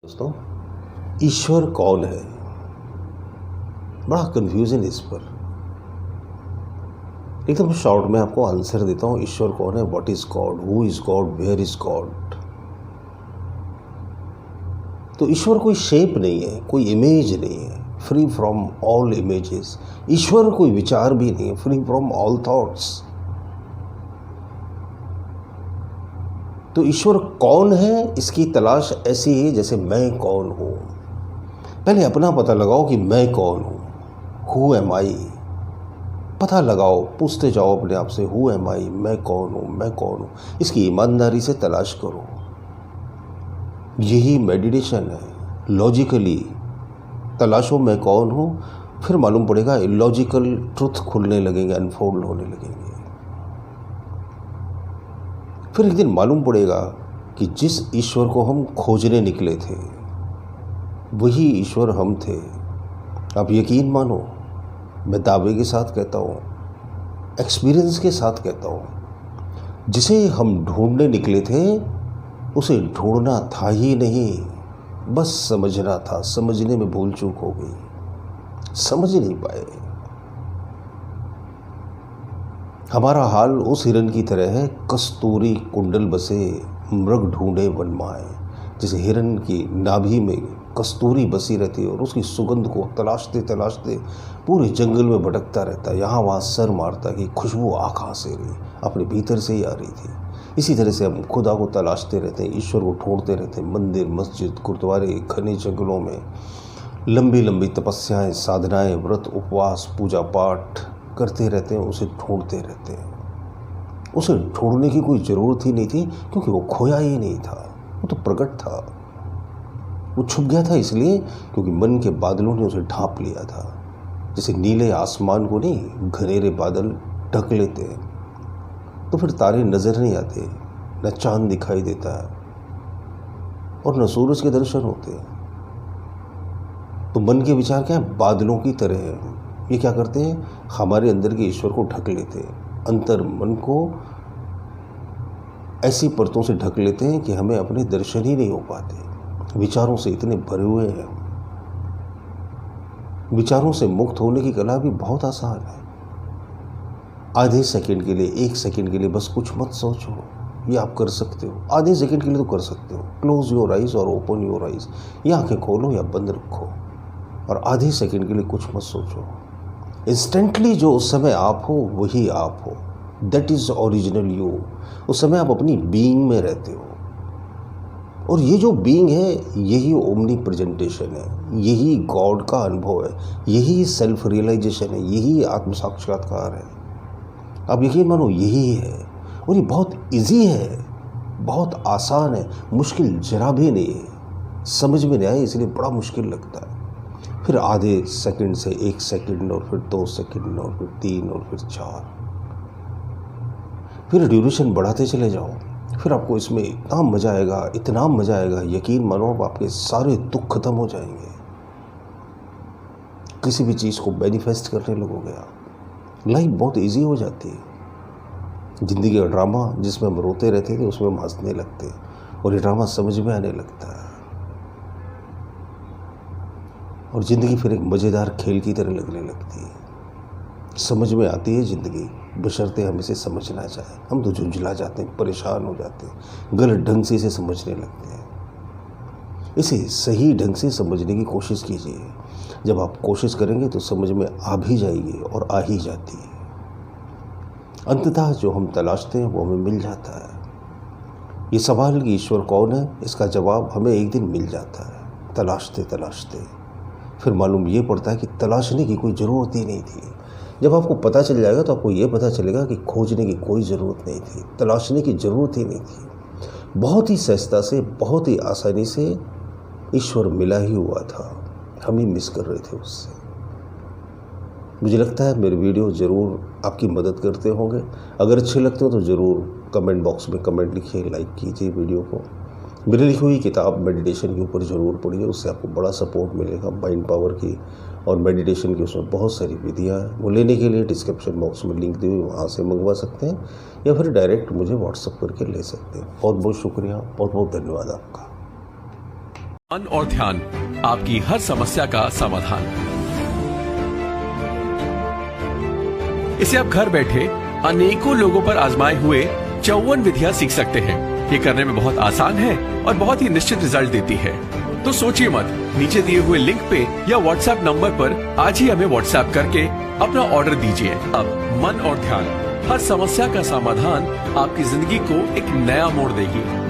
दोस्तों, ईश्वर कौन है? बड़ा कंफ्यूजन इस पर। एकदम शॉर्ट में आपको आंसर देता हूँ। ईश्वर कौन है? What is God? Who is God? Where is God? तो ईश्वर कोई शेप नहीं है, कोई इमेज नहीं है, फ्री फ्रॉम ऑल इमेजेस। ईश्वर कोई विचार भी नहीं है, फ्री फ्रॉम ऑल थॉट्स। तो ईश्वर कौन है, इसकी तलाश ऐसी है जैसे मैं कौन हूँ। पहले अपना पता लगाओ कि मैं कौन हूँ। हु एम आई? पता लगाओ, पूछते जाओ अपने आप से, हु एम आई? मैं कौन हूँ, मैं कौन हूँ? इसकी ईमानदारी से तलाश करो। यही मेडिटेशन है। लॉजिकली तलाशो मैं कौन हूँ, फिर मालूम पड़ेगा इलॉजिकल ट्रुथ खुलने लगेंगे, अनफोल्ड होने लगेंगे। फिर एक दिन मालूम पड़ेगा कि जिस ईश्वर को हम खोजने निकले थे वही ईश्वर हम थे। आप यकीन मानो, मैं दावे के साथ कहता हूँ, एक्सपीरियंस के साथ कहता हूँ, जिसे हम ढूंढने निकले थे उसे ढूंढना था ही नहीं, बस समझना था। समझने में भूल चूक हो गई, समझ नहीं पाए। हमारा हाल उस हिरन की तरह है, कस्तूरी कुंडल बसे मृग ढूंढे वनमाए। जैसे हिरन की नाभि में कस्तूरी बसी रहती है और उसकी सुगंध को तलाशते तलाशते पूरे जंगल में भटकता रहता है, यहाँ वहाँ सर मारता कि खुशबू आ कहाँ से रही, अपने भीतर से ही आ रही थी। इसी तरह से हम खुदा को तलाशते रहते हैं, ईश्वर को ढूंढते रहते हैं। मंदिर, मस्जिद, गुरुद्वारे, घने जंगलों में लंबी लंबी तपस्याएं, साधनाएं, व्रत, उपवास, पूजा पाठ करते रहते हैं, उसे ढूंढते रहते हैं। उसे ढूंढने की कोई ज़रूरत ही नहीं थी, क्योंकि वो खोया ही नहीं था, वो तो प्रकट था। वो छुप गया था इसलिए क्योंकि मन के बादलों ने उसे ढांप लिया था। जैसे नीले आसमान को नहीं घनेरे बादल ढक लेते हैं, तो फिर तारे नज़र नहीं आते, न चांद दिखाई देता है और न सूरज के दर्शन होते। तो मन के विचार क्या है? बादलों की तरह है। ये क्या करते हैं? हमारे अंदर के ईश्वर को ढक लेते हैं, अंतर मन को ऐसी परतों से ढक लेते हैं कि हमें अपने दर्शन ही नहीं हो पाते। विचारों से इतने भरे हुए हैं। विचारों से मुक्त होने की कला भी बहुत आसान है। आधे सेकंड के लिए, एक सेकंड के लिए बस कुछ मत सोचो, ये आप कर सकते हो। आधे सेकंड के लिए तो कर सकते हो। क्लोज योर आइज और ओपन योर आइज, या आंखें खोलो या बंद रखो और आधे सेकंड के लिए कुछ मत सोचो। इंस्टेंटली जो उस समय आप हो वही आप हो। That is original you. उस समय आप अपनी बीइंग में रहते हो, और ये जो बीइंग है यही ओमनी प्रेजेंटेशन है, यही गॉड का अनुभव है, यही सेल्फ रियलाइजेशन है, यही आत्म साक्षात्कार है। आप यकीन मानो यही है, और ये बहुत इजी है, बहुत आसान है, मुश्किल जरा भी नहीं है। समझ में नहीं आए इसलिए बड़ा मुश्किल लगता है। फिर आधे सेकंड से 1 सेकंड, और फिर 2 सेकंड, और फिर 3, और फिर 4, फिर ड्यूरेशन बढ़ाते चले जाओ। फिर आपको इसमें इतना मज़ा आएगा, इतना मज़ा आएगा, यकीन मानो आपके सारे दुख खत्म हो जाएंगे। किसी भी चीज़ को मैनिफेस्ट करने लगोगे आप। लाइफ बहुत इजी हो जाती है। ज़िंदगी का ड्रामा जिसमें हम रोते रहते थे उसमें हम हंसने लगते हैं, और ये ड्रामा समझ में आने लगता है, और ज़िंदगी फिर एक मज़ेदार खेल की तरह लगने लगती है। समझ में आती है ज़िंदगी, बशर्ते हम इसे समझना चाहें। हम तो झुंझला जाते हैं, परेशान हो जाते हैं, गलत ढंग से इसे समझने लगते हैं। इसे सही ढंग से समझने की कोशिश कीजिए। जब आप कोशिश करेंगे तो समझ में आ भी जाएगी, और आ ही जाती है। अंततः जो हम तलाशते हैं वो हमें मिल जाता है। ये सवाल कि ईश्वर कौन है, इसका जवाब हमें एक दिन मिल जाता है, तलाशते तलाशते। फिर मालूम ये पड़ता है कि तलाशने की कोई ज़रूरत ही नहीं थी। जब आपको पता चल जाएगा तो आपको ये पता चलेगा कि खोजने की कोई ज़रूरत नहीं थी, तलाशने की ज़रूरत ही नहीं थी। बहुत ही सहजता से, बहुत ही आसानी से ईश्वर मिला ही हुआ था, हम ही मिस कर रहे थे उससे। मुझे लगता है मेरे वीडियो ज़रूर आपकी मदद करते होंगे। अगर अच्छे लगते हो तो ज़रूर कमेंट बॉक्स में कमेंट लिखिए, लाइक कीजिए वीडियो को। मेरी लिखी हुई किताब मेडिटेशन के ऊपर ज़रूर पढ़िए, उससे आपको बड़ा सपोर्ट मिलेगा माइंड पावर की और मेडिटेशन की। उसमें बहुत सारी विधियाँ हैं। वो लेने के लिए डिस्क्रिप्शन बॉक्स में लिंक दी हुई, वहाँ से मंगवा सकते हैं, या फिर डायरेक्ट मुझे व्हाट्सअप करके ले सकते हैं। बहुत बहुत शुक्रिया, बहुत बहुत धन्यवाद आपका। मन और ध्यान, आपकी हर समस्या का समाधान। इसे आप घर बैठे अनेकों लोगों पर आजमाए हुए 54 विधियां सीख सकते हैं। ये करने में बहुत आसान है और बहुत ही निश्चित रिजल्ट देती है। तो सोचिए मत, नीचे दिए हुए लिंक पे या व्हाट्सएप नंबर पर आज ही हमें व्हाट्सएप करके अपना ऑर्डर दीजिए। अब मन और ध्यान, हर समस्या का समाधान आपकी जिंदगी को एक नया मोड़ देगी।